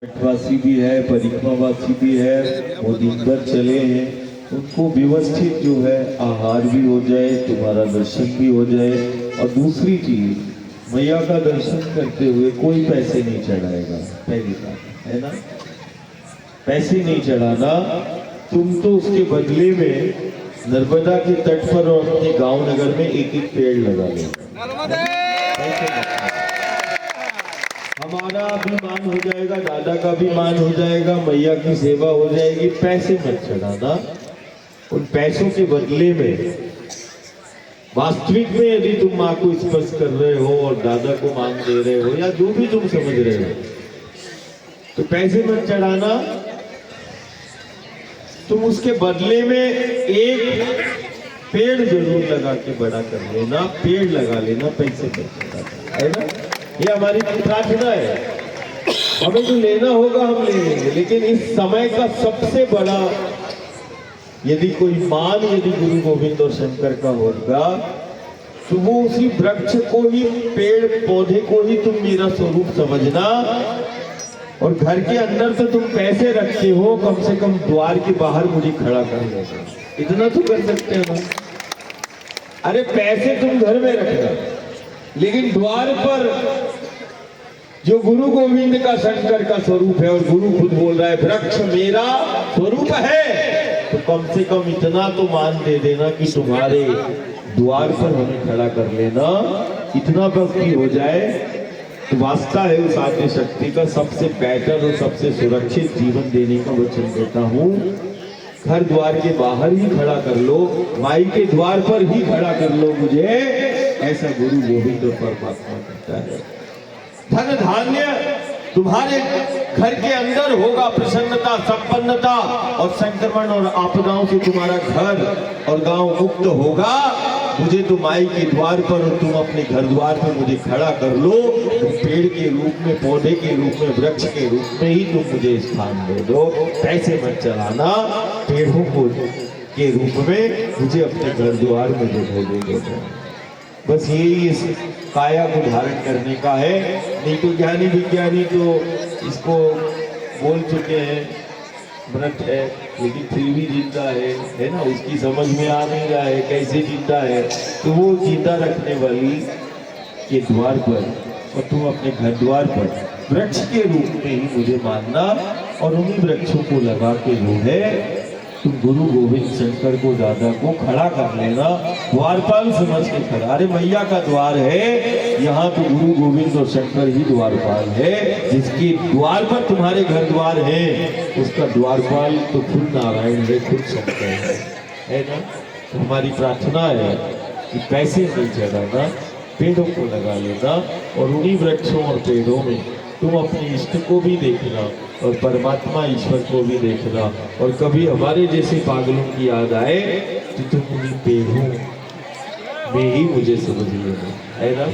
वासी भी है, परिक्रमावासी भी है, वो दिन भर चले हैं, उनको व्यवस्थित जो है आहार भी हो जाए, तुम्हारा दर्शन भी हो जाए। और दूसरी चीज, मैया का दर्शन करते हुए कोई पैसे नहीं चढ़ाएगा। पहली बात है ना, पैसे नहीं चढ़ाना। तुम तो उसके बदले में नर्मदा के तट पर और अपने गांव नगर में एक एक पेड़ लगा लो। हमारा भी मान हो जाएगा, दादा का भी मान हो जाएगा, मैया की सेवा हो जाएगी। पैसे मत चढ़ाना। उन पैसों के बदले में वास्तविक में यदि तुम माँ को स्पर्श कर रहे हो और दादा को मान दे रहे हो या जो भी तुम समझ रहे हो, तो पैसे मत चढ़ाना। तुम उसके बदले में एक पेड़ जरूर लगा के बड़ा कर लेना, पेड़ लगा लेना, पैसे मत चढ़ाना, है ना। ये हमारी प्रार्थना है। हमें जो लेना होगा हम ले लेंगे, लेकिन इस समय का सबसे बड़ा यदि कोई मान यदि गुरु गोविंद और शंकर का होगा, तो वो उसी वृक्ष को ही, पेड़ पौधे को ही तुम मेरा स्वरूप समझना। और घर के अंदर तो तुम पैसे रखते हो, कम से कम द्वार के बाहर मुझे खड़ा कर लेना, इतना तो कर सकते हो ना। अरे पैसे तुम घर में रखना, लेकिन द्वार पर जो गुरु गोविंद का शंकर का स्वरूप है, और गुरु खुद बोल रहा है वृक्ष मेरा स्वरूप है, तो कम से कम इतना तो मान दे देना कि तुम्हारे द्वार पर हमें खड़ा कर लेना। इतना भक्ति हो जाए तो वास्ता है उस आद्य शक्ति का सबसे बेटर और सबसे सुरक्षित जीवन देने का वचन देता हूँ। घर द्वार के बाहर ही खड़ा कर लो, माई के द्वार पर ही खड़ा कर लो मुझे, ऐसा गुरु गोविंद और परमात्मा कहता है। धन धान्य तुम्हारे घर के अंदर होगा, प्रसन्नता, संपन्नता और संक्रमण और आपदाओं से तुम्हारा घर और गांव मुक्त होगा। मुझे तुम माई के द्वार पर और तुम अपने घर द्वार पर मुझे खड़ा कर लो। तुम पेड़ के रूप में, पौधे के रूप में, वृक्ष के रूप में ही तुम मुझे स्थान दे दो। पैसे मत चलाना, पेड़ों को के रूप में मुझे अपने घर द्वार में दे दो। बस यही इस काया को धारण करने का है। नहीं तो ज्ञानी विज्ञानी तो इसको बोल चुके हैं व्रत है, लेकिन फिर भी जिंदा है ना। उसकी समझ में आ नहीं रहा है कैसे जिंदा है। तो वो जिंदा रखने वाली के द्वार पर और तुम अपने घर द्वार पर वृक्ष के रूप में ही मुझे मानना, और उन्हीं वृक्षों को लगा के जो है तुम गुरु गोविंद शंकर को, दादा को खड़ा कर लेना, द्वारपाल समझ के खड़ा। अरे मैया का द्वार है, यहाँ तो गुरु गोविंद और शंकर ही द्वारपाल है। जिसके द्वार पर तुम्हारे घर द्वार है, उसका द्वारपाल तो खुद नारायण है, खुद शंकर है ना। तो हमारी प्रार्थना है कि पैसे नहीं चढ़ाना, पेड़ों को लगा लेना, और उन्हीं वृक्षों और पेड़ों में तुम अपने इष्ट को भी देखना और परमात्मा ईश्वर को भी देखना। और कभी हमारे जैसे पागलों की याद आए तो तुम उन्हीं पेड़ों में ही मुझे समझ लेना, है ना।